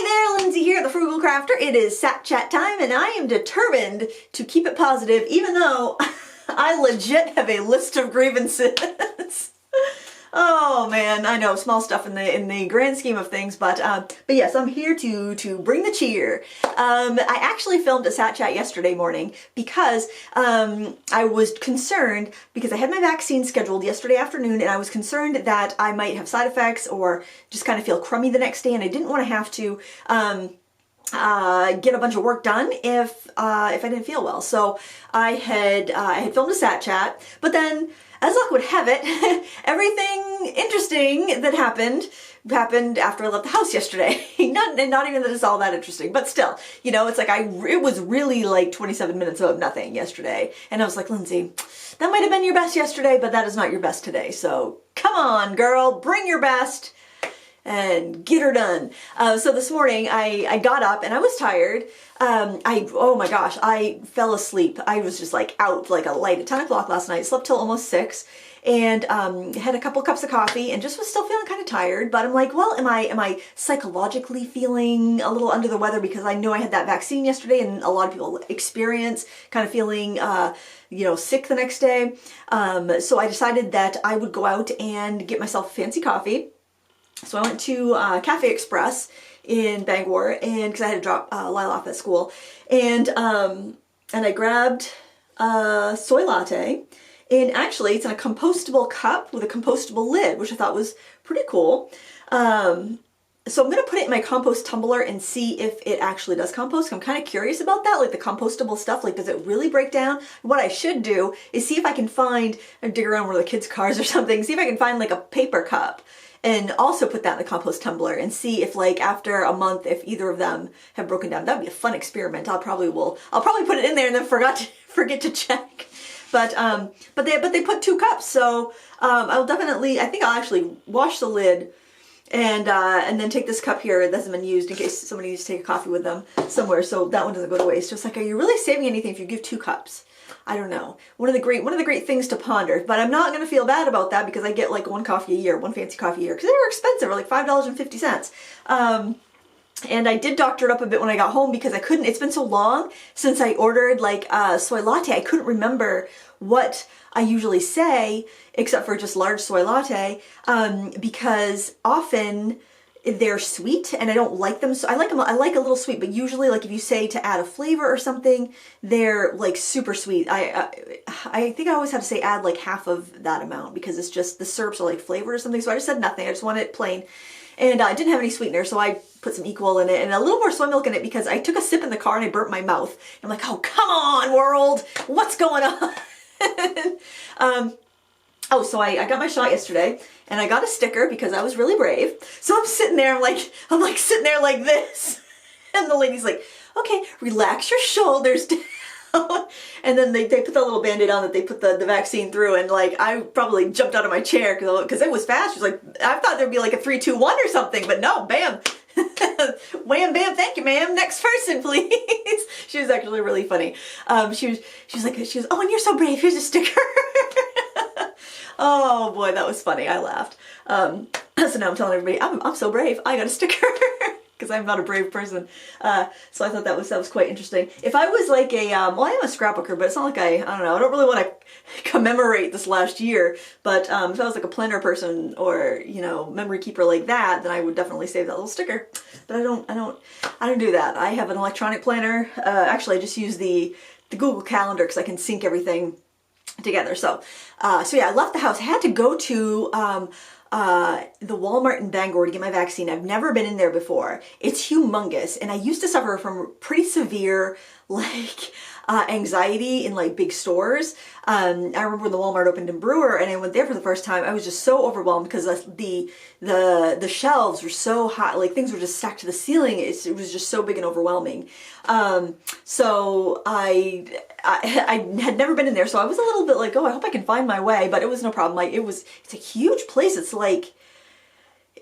Hi there, Lindsay here, the Frugal Crafter. It is Sat Chat time, and I am determined to keep it positive, even though I legit have a list of grievances. Oh man, I know, small stuff in the grand scheme of things, but yes, I'm here to bring the cheer. I actually filmed a Sat Chat yesterday morning because I was concerned because I had my vaccine scheduled yesterday afternoon, and I was concerned that I might have side effects or just kind of feel crummy the next day, and I didn't want to have to get a bunch of work done if I didn't feel well. So I had filmed a Sat Chat, but then, as luck would have it, everything interesting that happened after I left the house yesterday. Not even that it's all that interesting, but still, you know, it's like it was really like 27 minutes of nothing yesterday. And I was like, Lindsay, that might have been your best yesterday, but that is not your best today. So come on, girl, bring your best and get her done. So this morning I got up and I was tired. Oh my gosh, I fell asleep. I was just like out like a light at 10 o'clock last night, slept till almost 6, and had a couple cups of coffee and just was still feeling kind of tired. But I'm like, well, am I psychologically feeling a little under the weather because I know I had that vaccine yesterday, and a lot of people experience kind of feeling you know, sick the next day. So I decided that I would go out and get myself a fancy coffee. So I went to Cafe Express in Bangor, and because I had to drop Lila off at school, and I grabbed a soy latte, and actually it's in a compostable cup with a compostable lid, which I thought was pretty cool. So I'm gonna put it in my compost tumbler and see if it actually does compost. I'm kind of curious about that, like the compostable stuff, like does it really break down? What I should do is see if I can find, or dig around one of the kids' cars or something, see if I can find like a paper cup and also put that in the compost tumbler and see if, like, after a month, if either of them have broken down. That would be a fun experiment. I'll probably put it in there and then forget to check. But they put 2 cups, so I'll definitely, I think I'll actually wash the lid and then take this cup here that hasn't been used in case somebody needs to take a coffee with them somewhere, so that one doesn't go to waste. Just like, are you really saving anything if you give 2 cups? I don't know. One of the great things to ponder, but I'm not going to feel bad about that because I get like one coffee a year, one fancy coffee a year, because they were expensive, or like $5.50. And I did doctor it up a bit when I got home because I couldn't, it's been so long since I ordered like a soy latte, I couldn't remember what I usually say except for just large soy latte, because often they're sweet and I don't like them. So I like a little sweet, but usually, like, if you say to add a flavor or something, they're like super sweet. I think I always have to say add like half of that amount because it's just the syrups are like flavored or something. So I just said nothing. I just want it plain. And I didn't have any sweetener, so I put some equal in it and a little more soy milk in it because I took a sip in the car and I burnt my mouth. I'm like, oh, come on, world, what's going on? Oh, so I got my shot yesterday, and I got a sticker because I was really brave. So I'm sitting there, I'm like sitting there like this, and the lady's like, okay, relax your shoulders down. And then they put that little Band-Aid on that they put the vaccine through, and like I probably jumped out of my chair because it was fast. She's like, I thought there'd be like a 3, 2, 1 or something, but no, bam. Wham, bam, thank you, ma'am. Next person, please. She was actually really funny. She was like, oh, and you're so brave. Here's a sticker. Oh boy, that was funny. I laughed. So now I'm telling everybody, I'm so brave. I got a sticker because I'm not a brave person. So I thought that was quite interesting. If I was like well, I am a scrapbooker, but it's not like I don't know. I don't really want to commemorate this last year. But if I was like a planner person or, you know, memory keeper like that, then I would definitely save that little sticker. But I don't do that. I have an electronic planner. Actually, I just use the Google Calendar because I can sync everything together. So yeah, I left the house. I had to go to the Walmart in Bangor to get my vaccine. I've never been in there before. It's humongous, and I used to suffer from pretty severe like anxiety in like big stores. I remember when the Walmart opened in Brewer and I went there for the first time, I was just so overwhelmed because the shelves were so high, like things were just stacked to the ceiling. It was just so big and overwhelming. So I had never been in there, so I was a little bit like, oh, I hope I can find my way, but it was no problem. Like it's a huge place. It's like,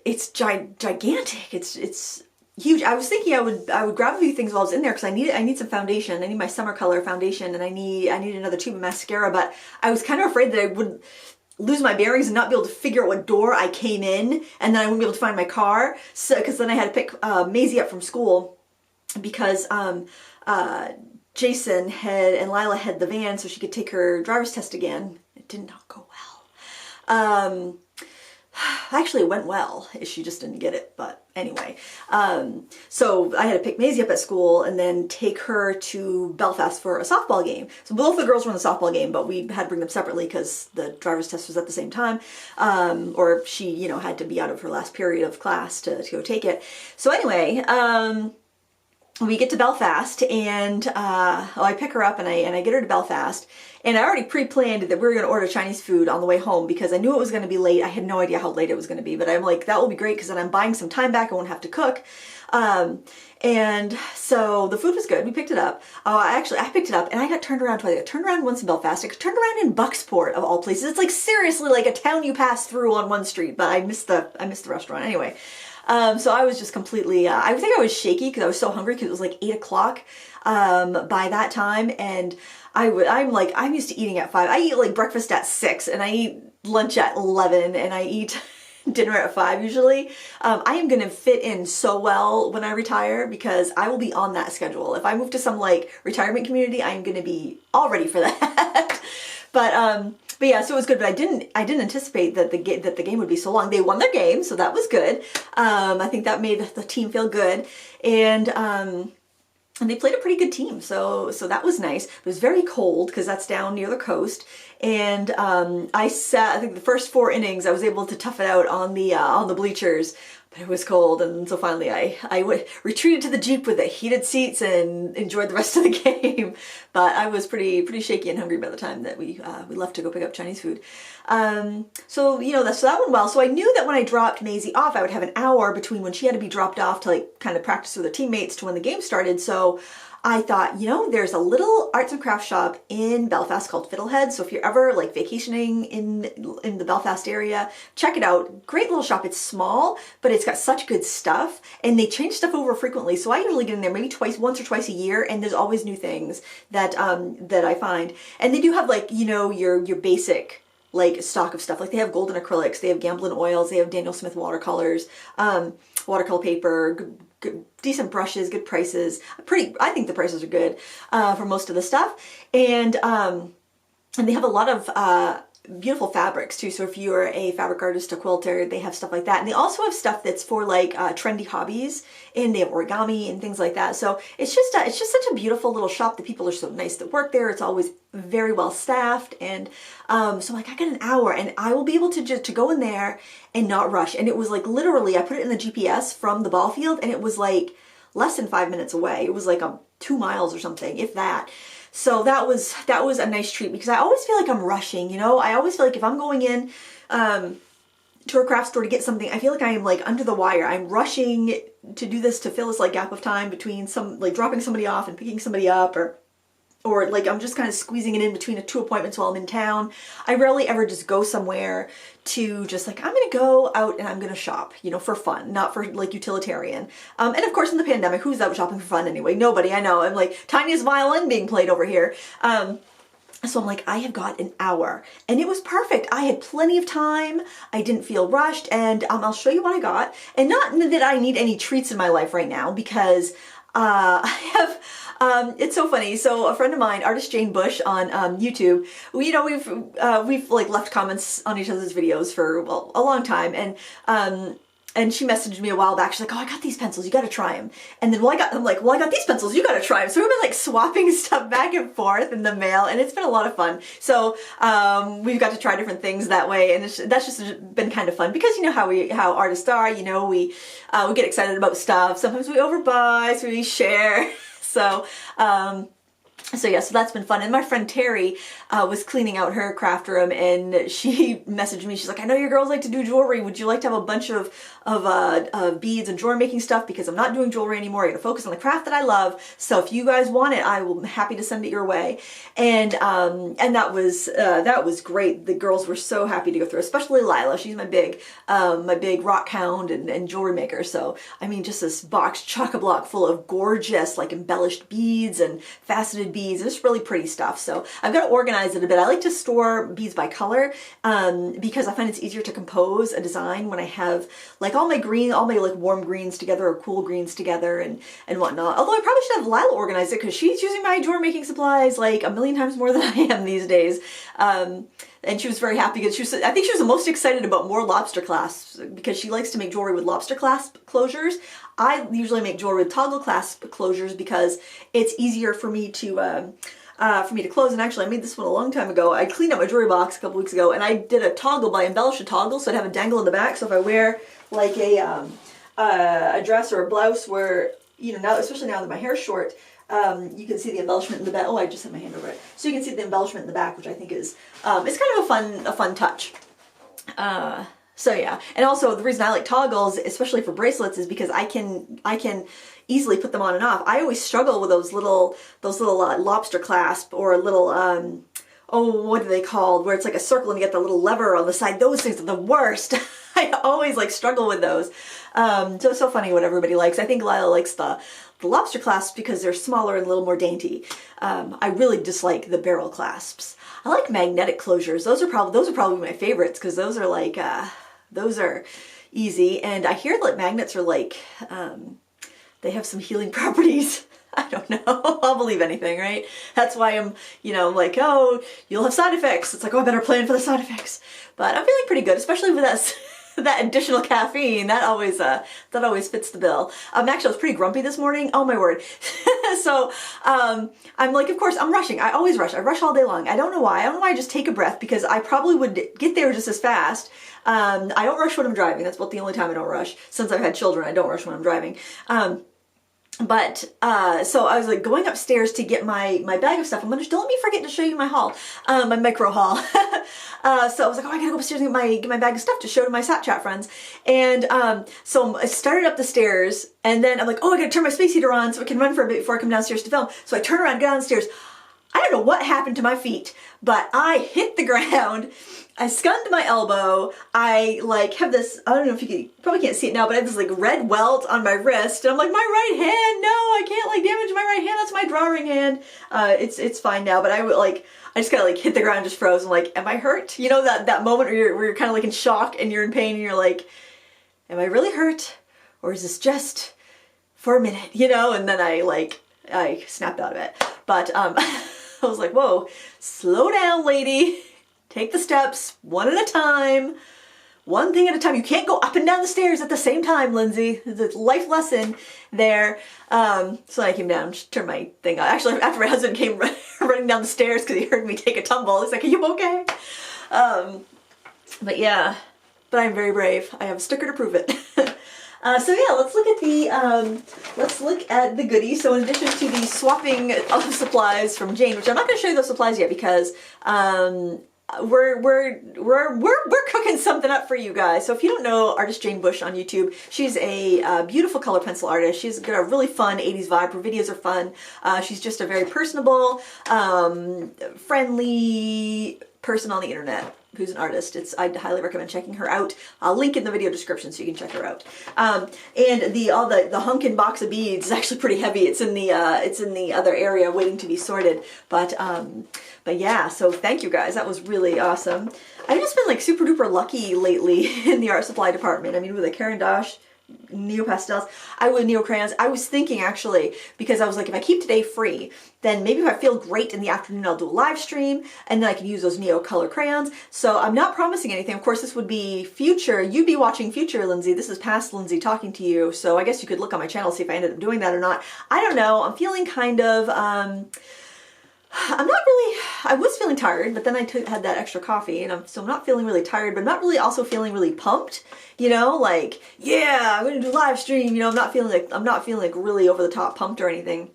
it's gigantic. It's huge. I was thinking I would grab a few things while I was in there because I need some foundation. I need my summer color foundation, and I need another tube of mascara, but I was kind of afraid that I lose my bearings and not be able to figure out what door I came in, and then I wouldn't be able to find my car. So, because then I had to pick Maisie up from school because Jason and Lila had the van so she could take her driver's test again. It did not go well. Actually, it went well. She just didn't get it, but anyway. So I had to pick Maisie up at school and then take her to Belfast for a softball game. So both the girls were in the softball game, but we had to bring them separately because the driver's test was at the same time. Or she, you know, had to be out of her last period of class to go take it. So anyway, we get to Belfast, and I pick her up and I get her to Belfast, and I already pre-planned that we were going to order Chinese food on the way home because I knew it was going to be late. I had no idea how late it was going to be, but I'm like, that will be great because then I'm buying some time back. I won't have to cook. And so the food was good. We picked it up. I picked it up and I got turned around twice. I got turned around once in Belfast. I got turned around in Bucksport of all places. It's like seriously like a town you pass through on one street, but I missed the restaurant anyway. So I was just completely, I think I was shaky because I was so hungry because it was like 8 o'clock by that time, and I'm used to eating at 5. I eat like breakfast at 6, and I eat lunch at 11, and I eat dinner at 5 usually. I am going to fit in so well when I retire because I will be on that schedule. If I move to some like retirement community, I am going to be all ready for that. But yeah, so it was good, but I didn't anticipate that the game would be so long. They won their game, so that was good. I think that made the team feel good, and they played a pretty good team, so that was nice. It was very cold because that's down near the coast, and I think the first 4 innings I was able to tough it out on the bleachers. But it was cold, and so finally I retreated to the Jeep with the heated seats and enjoyed the rest of the game. But I was pretty shaky and hungry by the time that we left to go pick up Chinese food. So you know so that went well. So I knew that when I dropped Maisie off, I would have an hour between when she had to be dropped off to like kind of practice with her teammates to when the game started. So I thought, there's a little arts and crafts shop in Belfast called Fiddlehead. So if you're ever like vacationing in the Belfast area, check it out. Great little shop. It's small, but it's got such good stuff, and they change stuff over frequently. So I usually get in there maybe once or twice a year, and there's always new things that I find. And they do have like, your basic like stock of stuff. Like they have golden acrylics, they have Gamblin oils, they have Daniel Smith watercolors, watercolor paper, good, decent brushes, good prices. I think the prices are good for most of the stuff, and they have a lot of beautiful fabrics too. So if you're a fabric artist, a quilter, they have stuff like that, and they also have stuff that's for like trendy hobbies, and they have origami and things like that. So it's just such a beautiful little shop. The people are so nice that work there. It's always very well staffed, and so I'm like, I got an hour, and I will be able to go in there and not rush. And it was like literally, I put it in the GPS from the ball field, and it was like less than 5 minutes away. It was like 2 miles or something, if that. So that was a nice treat, because I always feel like I'm rushing, I always feel like if I'm going in to a craft store to get something, I feel like I am like under the wire. I'm rushing to do this to fill this like gap of time between dropping somebody off and picking somebody up, or like I'm just kind of squeezing it in between 2 appointments while I'm in town. I rarely ever just go somewhere to just like, I'm gonna go out and I'm gonna shop, for fun, not for like utilitarian. And of course in the pandemic, who's out shopping for fun anyway? Nobody, I know. I'm like, tiniest violin being played over here. So I'm like, I have got an hour, and it was perfect. I had plenty of time. I didn't feel rushed, and I'll show you what I got. And not that I need any treats in my life right now, because I have, it's so funny. So a friend of mine, artist Jane Bush on YouTube, we've like left comments on each other's videos for a long time, and she messaged me a while back. She's like, "Oh, I got these pencils. You got to try them." And then, I'm like, "Well, I got these pencils. You got to try them." So we've been like swapping stuff back and forth in the mail, and it's been a lot of fun. So we've got to try different things that way, and that's just been kind of fun, because how artists are. We get excited about stuff. Sometimes we overbuy, so we share. So yeah, so that's been fun. And my friend Terry was cleaning out her craft room, and she messaged me. She's like, "I know your girls like to do jewelry. Would you like to have a bunch of beads and jewelry making stuff? Because I'm not doing jewelry anymore. I got to focus on the craft that I love. So if you guys want it, I will be happy to send it your way." And that was great. The girls were so happy to go through, especially Lila. She's my big rock hound and jewelry maker. So I mean, just this box chock-a-block full of gorgeous like embellished beads and faceted beads beads, just really pretty stuff. So I've got to organize it a bit. I like to store beads by color because I find it's easier to compose a design when I have like all my like warm greens together or cool greens together and whatnot. Although I probably should have Lila organize it because she's using my drawer making supplies like a million times more than I am these days. And she was very happy because I think she was the most excited about more lobster clasps because she likes to make jewelry with lobster clasp closures. I usually make jewelry with toggle clasp closures because it's easier for me to close. And actually I made this one a long time ago. I cleaned out my jewelry box a couple weeks ago and I did a toggle, but I embellished a toggle so I'd have a dangle in the back. So if I wear like a dress or a blouse where, you know, now, especially now that my hair's short, you can see the embellishment in the back. Oh, I just had my hand over it. So you can see the embellishment in the back, which I think is, it's kind of a fun touch. So yeah, and also the reason I like toggles, especially for bracelets, is because I can easily put them on and off. I always struggle with those little lobster clasp or a little, oh, what are they called? Where it's like a circle and you get the little lever on the side. Those things are the worst. I always like struggle with those. So it's so funny what everybody likes. I think Lila likes the lobster clasps because they're smaller and a little more dainty. I really dislike the barrel clasps. I like magnetic closures. Those are probably my favorites because those are like those are easy. And I hear that magnets are like they have some healing properties. I don't know. I'll believe anything, right? That's why I'm, you know, like, oh, you'll have side effects. It's like, oh, I better plan for the side effects. But I'm feeling pretty good, especially with that additional caffeine. That always fits the bill. Actually, I was pretty grumpy this morning. Oh my word. So I'm like, of course, I'm rushing. I always rush. I rush all day long. I don't know why. I don't know why I just take a breath because I probably would get there just as fast. I don't rush when I'm driving. That's about the only time I don't rush. Since I've had children, I don't rush when I'm driving. So I was like going upstairs to get my bag of stuff. Don't let me forget to show you my haul, my micro haul. So I was like, oh, I gotta go upstairs and get my bag of stuff to show to my Snapchat friends. And so I started up the stairs and then I'm like, oh, I gotta turn my space heater on so I can run for a bit before I come downstairs to film. So I turn around, get downstairs. I don't know what happened to my feet, but I hit the ground. I scunned my elbow. I like have this, I don't know if you probably can't see it now, but I have this like red welt on my wrist. And I'm like, my right hand, no, I can't like damage my right hand. That's my drawing hand. It's fine now, but I just kind of like hit the ground, just froze. I'm like, am I hurt? You know, that moment where you're kind of like in shock and you're in pain and you're like, am I really hurt? Or is this just for a minute, you know? And then I snapped out of it. But I was like, whoa, slow down, lady. Take the steps one at a time, one thing at a time. You can't go up and down the stairs at the same time, Lindsay. It's a life lesson there. So I came down, just turned my thing on. Actually, after my husband came running down the stairs because he heard me take a tumble, he's like, are you okay? But yeah, but I'm very brave. I have a sticker to prove it. So yeah, let's look at the goodies. So in addition to the swapping of supplies from Jane, which I'm not going to show you those supplies yet because we're cooking something up for you guys. So if you don't know artist Jane Bush on YouTube, she's a beautiful color pencil artist. She's got a really fun 80s vibe. Her videos are fun. She's just a very personable, friendly person on the internet who's an artist. I'd highly recommend checking her out. I'll link in the video description so you can check her out. And the hunkin' box of beads is actually pretty heavy. It's in the other area waiting to be sorted. But yeah, so thank you guys. That was really awesome. I've just been like super duper lucky lately in the art supply department. I mean, with the Caran d'Ache neo pastels, neo crayons. I was thinking actually, because I was like, if I keep today free, then maybe if I feel great in the afternoon, I'll do a live stream and then I can use those neo color crayons. So I'm not promising anything. Of course, this would be future. You'd be watching future Lindsay. This is past Lindsay talking to you. So I guess you could look on my channel, see if I ended up doing that or not. I don't know. I'm feeling kind of, I was feeling tired, but then I had that extra coffee and I'm not feeling really tired, but I'm not really also feeling really pumped, you know, like, yeah, I'm going to do live stream, you know, I'm not feeling like really over the top pumped or anything.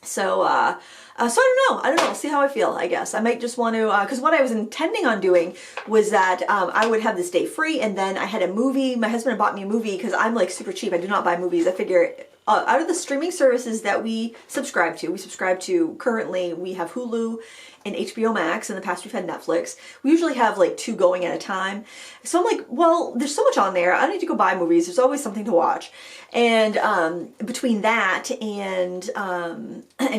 So, so I don't know. We'll see how I feel, I guess. I might just want to, because what I was intending on doing was that I would have this day free and then I had a movie. My husband had bought me a movie because I'm like super cheap. I do not buy movies. I figure out of the streaming services that we subscribe to currently, we have Hulu and HBO Max. In the past, we've had Netflix. We usually have like 2 going at a time. So I'm like, well, there's so much on there. I don't need to go buy movies. There's always something to watch. And between that and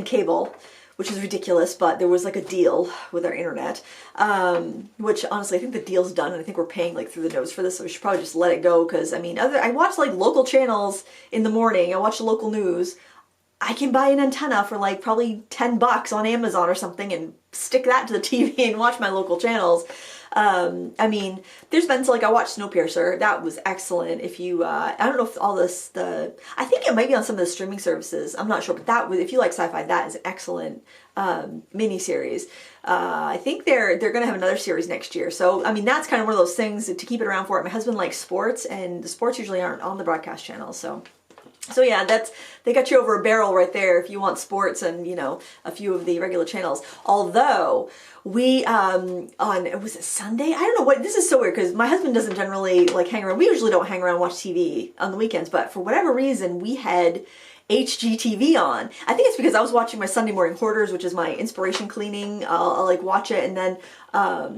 cable, which is ridiculous, but there was like a deal with our internet, which honestly I think the deal's done, and I think we're paying like through the nose for this, so we should probably just let it go, because I mean, I watch like local channels in the morning, I watch the local news. I can buy an antenna for like probably $10 on Amazon or something and stick that to the TV and watch my local channels. I mean, there's been, so like I watched Snowpiercer, that was excellent. If you, I don't know if all this, I think it might be on some of the streaming services, I'm not sure, but that was, if you like sci-fi, that is an excellent miniseries. I think they're gonna have another series next year, so I mean that's kind of one of those things to keep it around for. My husband likes sports, and the sports usually aren't on the broadcast channel, so yeah, they got you over a barrel right there if you want sports and, you know, a few of the regular channels. Although we, was it Sunday? I don't know what, this is so weird because my husband doesn't generally like hang around. We usually don't hang around and watch TV on the weekends, but for whatever reason we had HGTV on. I think it's because I was watching my Sunday Morning Hoarders, which is my inspiration cleaning. I'll like watch it, and then I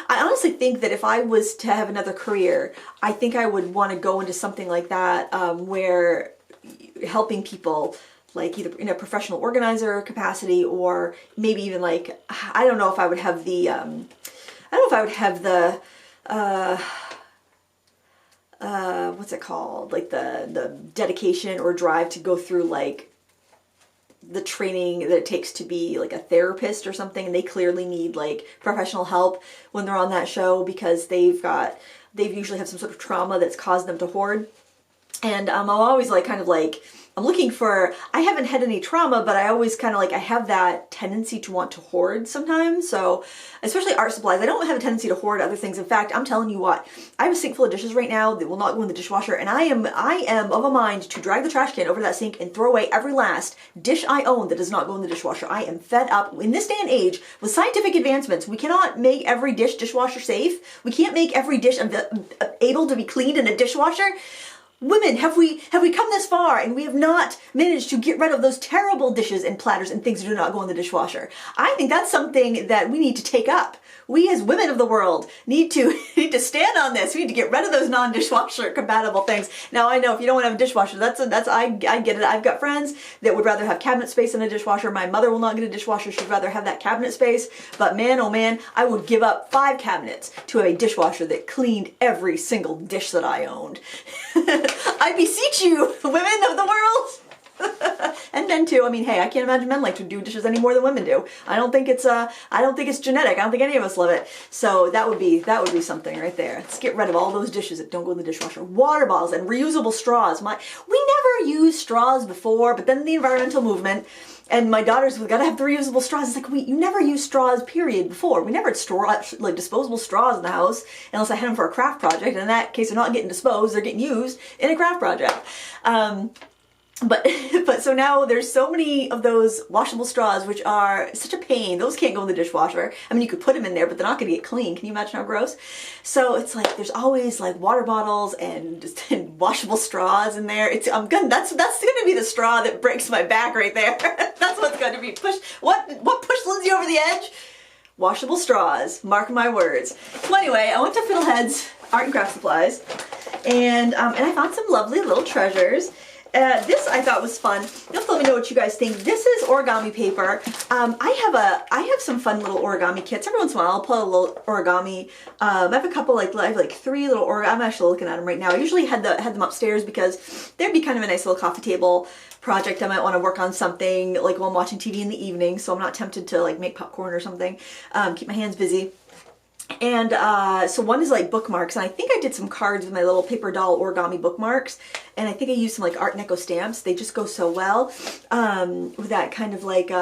honestly think that if I was to have another career, I think I would want to go into something like that, where helping people, like either in a professional organizer capacity, or maybe even like, I don't know if I would have the, what's it called? Like the dedication or drive to go through like the training that it takes to be like a therapist or something, and they clearly need like professional help when they're on that show, because they've usually have some sort of trauma that's caused them to hoard. And I'm always like kind of like, I'm looking for, I haven't had any trauma, but I always kind of like, I have that tendency to want to hoard sometimes. So especially art supplies, I don't have a tendency to hoard other things. In fact, I'm telling you what, I have a sink full of dishes right now that will not go in the dishwasher, and I am of a mind to drag the trash can over to that sink and throw away every last dish I own that does not go in the dishwasher. I am fed up. In this day and age, with scientific advancements, we cannot make every dish dishwasher safe. We can't make every dish able to be cleaned in a dishwasher. Women, have we come this far and we have not managed to get rid of those terrible dishes and platters and things that do not go in the dishwasher? I think that's something that we need to take up. We as women of the world need to stand on this. We need to get rid of those non-dishwasher compatible things. Now I know if you don't want to have a dishwasher, I get it. I've got friends that would rather have cabinet space than a dishwasher. My mother will not get a dishwasher. She'd rather have that cabinet space. But man, oh man, I would give up 5 cabinets to a dishwasher that cleaned every single dish that I owned. I beseech you, women of the world. And men too. I mean, hey, I can't imagine men like to do dishes any more than women do. I don't think it's genetic. I don't think any of us love it. So that would be something right there. Let's get rid of all those dishes that don't go in the dishwasher. Water bottles and reusable straws. We never used straws before, but then the environmental movement, and my daughters, we gotta have the reusable straws. It's like, you never used straws, period, before. We never had like disposable straws in the house, unless I had them for a craft project. And in that case, they're not getting disposed, they're getting used in a craft project. But so now there's so many of those washable straws, which are such a pain. Those can't go in the dishwasher. I mean, you could put them in there, but they're not going to get clean. Can you imagine how gross? So it's like there's always like water bottles and washable straws in there. That's going to be the straw that breaks my back right there. That's what's going to be pushed. What pushed Lindsay over the edge? Washable straws. Mark my words. So anyway, I went to Fiddlehead's Art and Craft Supplies, and I found some lovely little treasures. This I thought was fun. You'll have to let me know what you guys think. This is origami paper. I have some fun little origami kits. Every once in a while I'll pull a little origami. I have a couple, I have like 3 little I'm actually looking at them right now. I usually had them upstairs because they'd be kind of a nice little coffee table project. I might want to work on something like while I'm watching TV in the evening, so I'm not tempted to like make popcorn or something. Keep my hands busy. And so one is like bookmarks, and I think I did some cards with my little paper doll origami bookmarks, and I think I used some like Art Deco stamps. They just go so well with that kind of like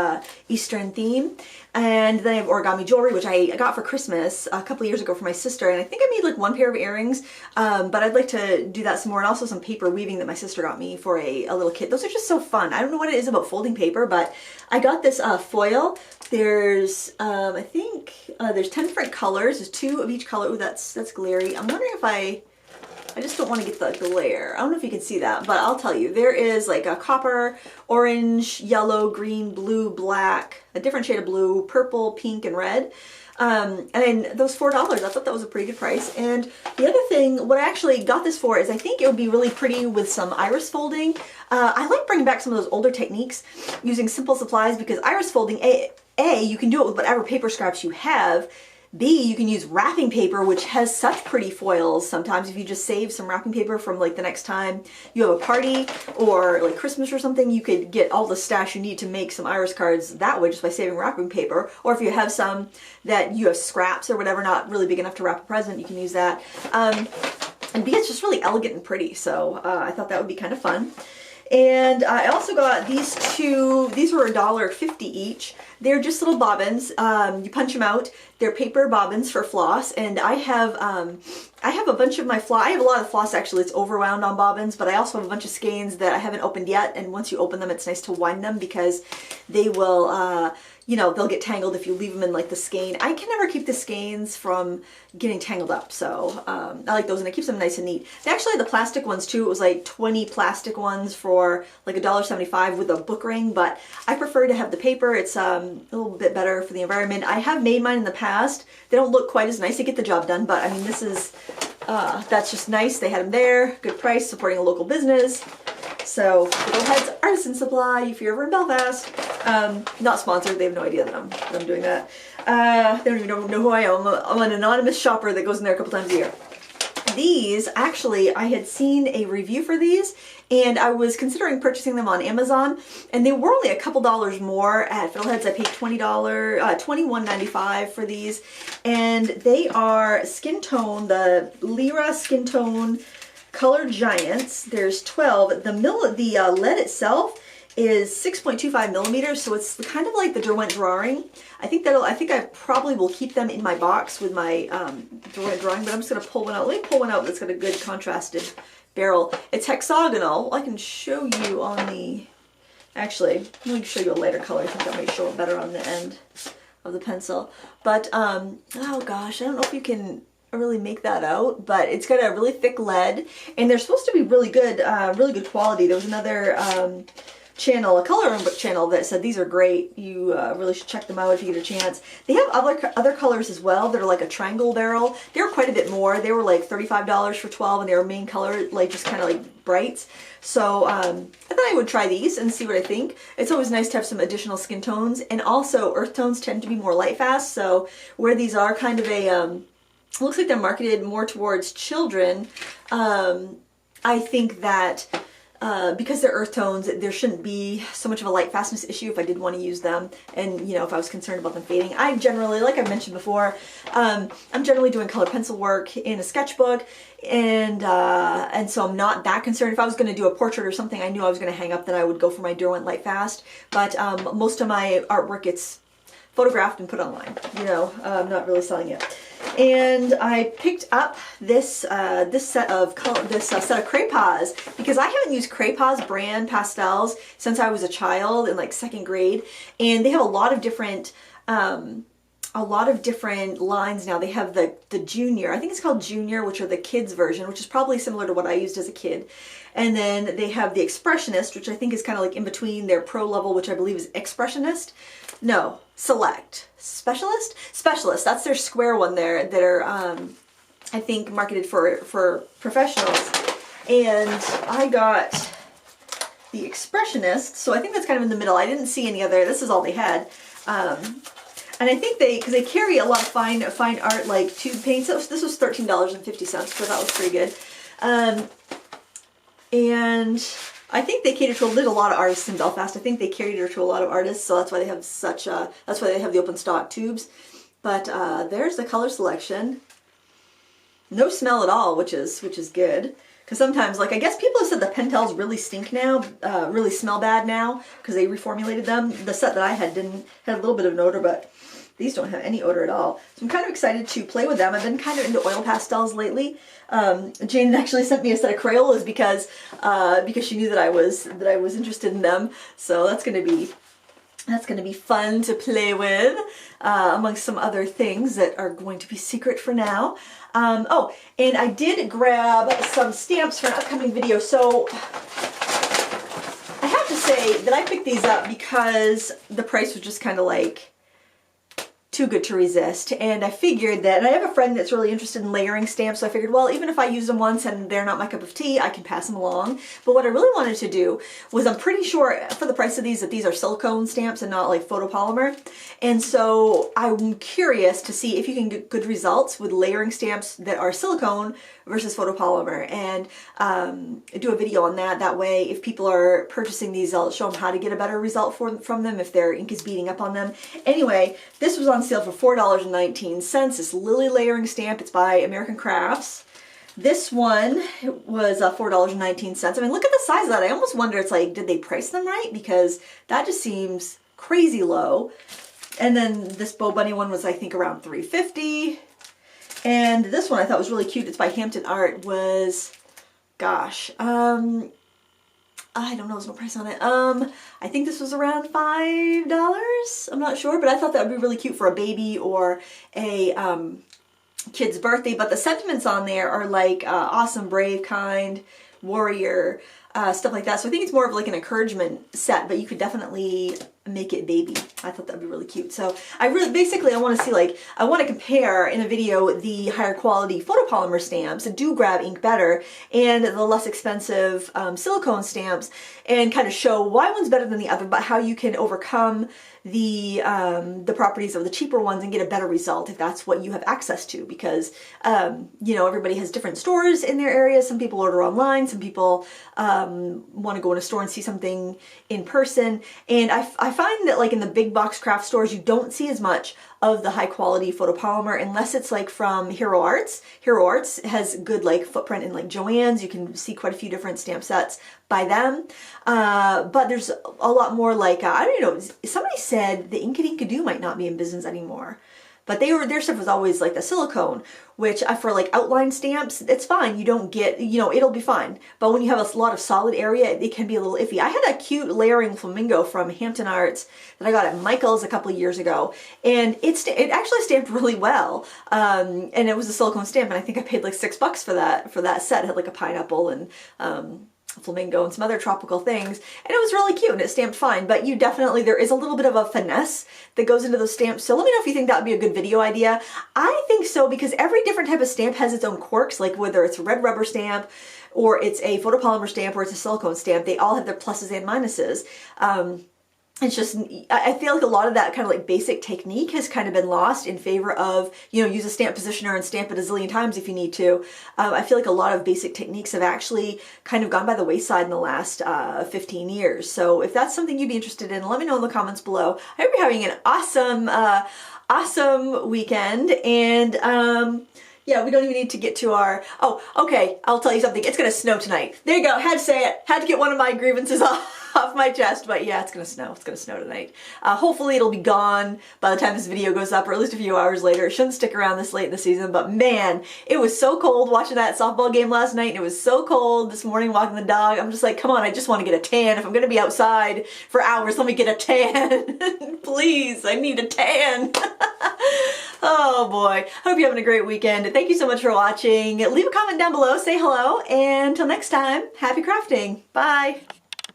Eastern theme. And then I have origami jewelry, which I got for Christmas a couple years ago for my sister, and I think I made like 1 pair of earrings, but I'd like to do that some more, and also some paper weaving that my sister got me for a little kit. Those are just so fun. I don't know what it is about folding paper, but I got this foil. There's I think there's 10 different colors. There's 2 of each color. Ooh, that's glary. I'm wondering if I I just don't want to get the glare. I don't know if you can see that, but I'll tell you, there is like a copper, orange, yellow, green, blue, black, a different shade of blue, purple, pink, and red. And those $4, I thought that was a pretty good price. And the other thing, what I actually got this for is I think it would be really pretty with some iris folding. I like bringing back some of those older techniques using simple supplies, because iris folding, A, you can do it with whatever paper scraps you have. B, you can use wrapping paper, which has such pretty foils. Sometimes if you just save some wrapping paper from like the next time you have a party or like Christmas or something, you could get all the stash you need to make some iris cards that way just by saving wrapping paper. Or if you have some that you have scraps or whatever, not really big enough to wrap a present, you can use that. And B, it's just really elegant and pretty. So I thought that would be kind of fun. And I also got these two. These were $1.50 each. They're just little bobbins. You punch them out. They're paper bobbins for floss. And I have a bunch of my floss. I have a lot of floss actually. It's overwound on bobbins, but I also have a bunch of skeins that I haven't opened yet. And once you open them, it's nice to wind them because they will, you know, they'll get tangled if you leave them in like the skein. I can never keep the skeins from getting tangled up, so I like those, and it keeps them nice and neat. They actually had the plastic ones too. It was like 20 plastic ones for like $1.75 with a book ring, but I prefer to have the paper. It's a little bit better for the environment. I have made mine in the past. They don't look quite as nice. They get the job done, but I mean, this is, that's just nice. They had them there, good price, supporting a local business. So, Fiddlehead's Artisan Supply, if you're ever in Belfast. Not sponsored, they have no idea that I'm doing that. They don't even know who I am. I'm an anonymous shopper that goes in there a couple times a year. These, actually, I had seen a review for these, and I was considering purchasing them on Amazon, and they were only a couple dollars more. At Fiddleheads, I paid $21.95 for these, and they are skin tone, the Lyra skin tone Color Giants. There's 12. The lead itself is 6.25 millimeters, so it's kind of like the Derwent drawing. I think I probably will keep them in my box with my Derwent drawing, but I'm just gonna pull one out. Let me pull one out that's got a good contrasted barrel. It's hexagonal. I can show you on the, actually, let me show you a lighter color. I think that might show it better on the end of the pencil. But oh gosh, I don't know if you can really make that out, but it's got a really thick lead, and they're supposed to be really good quality. There was another channel, a coloring book channel, that said these are great. You really should check them out if you get a chance. They have other colors as well that are like a triangle barrel. They were quite a bit more. They were like $35 for 12, and they were main color, like just kind of like brights. So I thought I would try these and see what I think. It's always nice to have some additional skin tones, and also earth tones tend to be more light fast. So where these are kind of a looks like they're marketed more towards children, I think that because they're earth tones, there shouldn't be so much of a light fastness issue if I did want to use them, and you know, if I was concerned about them fading. I generally, like I've mentioned before, I'm generally doing color pencil work in a sketchbook, and so I'm not that concerned. If I was going to do a portrait or something I knew I was going to hang up, then I would go for my Derwent Light Fast. But most of my artwork gets photographed and put online. You know, I'm not really selling it. And I picked up this set of Craypas because I haven't used Craypas brand pastels since I was a child in like 2nd grade, and they have a lot of different lines now. They have the Junior, I think it's called Junior, which are the kids version, which is probably similar to what I used as a kid. And then they have the Expressionist, which I think is kind of like in between their pro level, which I believe is Expressionist. No, Select. Specialist? Specialist. That's their square one there that are, I think, marketed for professionals. And I got the Expressionist, so I think that's kind of in the middle. I didn't see any other. This is all they had. And I think because they carry a lot of fine art, like tube paints. This was $13.50, so that was pretty good. And I think they cater to a lot of artists in Belfast. I think they cater to a lot of artists, so that's why they have that's why they have the open stock tubes. But there's the color selection. No smell at all, which is good. Because sometimes, like, I guess people have said the Pentels really stink now, really smell bad now, because they reformulated them. The set that I had had a little bit of an odor, but these don't have any odor at all. So I'm kind of excited to play with them. I've been kind of into oil pastels lately. Jane actually sent me a set of Crayolas because she knew that I was interested in them. So that's going to be That's going to be fun to play with, amongst some other things that are going to be secret for now. Oh, and I did grab some stamps for an upcoming video. So I have to say that I picked these up because the price was just kind of like too good to resist, and I figured that, and I have a friend that's really interested in layering stamps, so I figured, well, even if I use them once and they're not my cup of tea, I can pass them along. But what I really wanted to do was, I'm pretty sure for the price of these that these are silicone stamps and not like photopolymer, and so I'm curious to see if you can get good results with layering stamps that are silicone versus photopolymer, and do a video on that. That way, if people are purchasing these, I'll show them how to get a better result from them if their ink is beating up on them. Anyway, this was on sale for $4.19. This Lily layering stamp, it's by American Crafts. This one was $4.19. I mean, look at the size of that. I almost wonder, it's like, did they price them right? Because that just seems crazy low. And then this Bo Bunny one was, I think, around $3.50. And this one I thought was really cute. It's by Hampton Art. Was, gosh, I don't know, there's no price on it. I think this was around $5. I'm not sure, but I thought that would be really cute for a baby or a kid's birthday. But the sentiments on there are like awesome, brave, kind, warrior, stuff like that. So I think it's more of like an encouragement set, but you could definitely make it baby. I thought that'd be really cute. So I really, basically, I want to see, like, I want to compare in a video the higher quality photopolymer stamps that do grab ink better and the less expensive silicone stamps, and kind of show why one's better than the other, but how you can overcome the properties of the cheaper ones and get a better result if that's what you have access to. Because you know, everybody has different stores in their area. Some people order online, some people want to go in a store and see something in person, and I find that, like, in the big box craft stores, you don't see as much of the high quality photopolymer unless it's like from Hero Arts. Hero Arts has good like footprint in like Joann's. You can see quite a few different stamp sets by them. But there's a lot more like, I don't know, somebody said the Inkadoo might not be in business anymore. But their stuff was always like the silicone, which for like outline stamps, it's fine. You don't get, you know, it'll be fine. But when you have a lot of solid area, it can be a little iffy. I had a cute layering flamingo from Hampton Arts that I got at Michael's a couple of years ago, and it actually stamped really well. And it was a silicone stamp, and I think I paid like $6 for that set. It had like a pineapple and flamingo and some other tropical things, and it was really cute and it stamped fine. But you definitely, there is a little bit of a finesse that goes into those stamps, so let me know if you think that would be a good video idea. I think so, because every different type of stamp has its own quirks, like whether it's a red rubber stamp or it's a photopolymer stamp or it's a silicone stamp, they all have their pluses and minuses. It's just, I feel like a lot of that kind of like basic technique has kind of been lost in favor of, you know, use a stamp positioner and stamp it a zillion times if you need to. I feel like a lot of basic techniques have actually kind of gone by the wayside in the last 15 years. So if that's something you'd be interested in, let me know in the comments below. I hope you're having an awesome, awesome weekend. And yeah, we don't even need to get to our, oh, okay, I'll tell you something. It's going to snow tonight. There you go. Had to say it. Had to get one of my grievances off my chest, but yeah, it's going to snow. It's going to snow tonight. Hopefully it'll be gone by the time this video goes up, or at least a few hours later. It shouldn't stick around this late in the season, but man, it was so cold watching that softball game last night, and it was so cold this morning walking the dog. I'm just like, come on, I just want to get a tan. If I'm going to be outside for hours, let me get a tan. Please, I need a tan. Oh boy. Hope you're having a great weekend. Thank you so much for watching. Leave a comment down below, say hello, and until next time, happy crafting. Bye.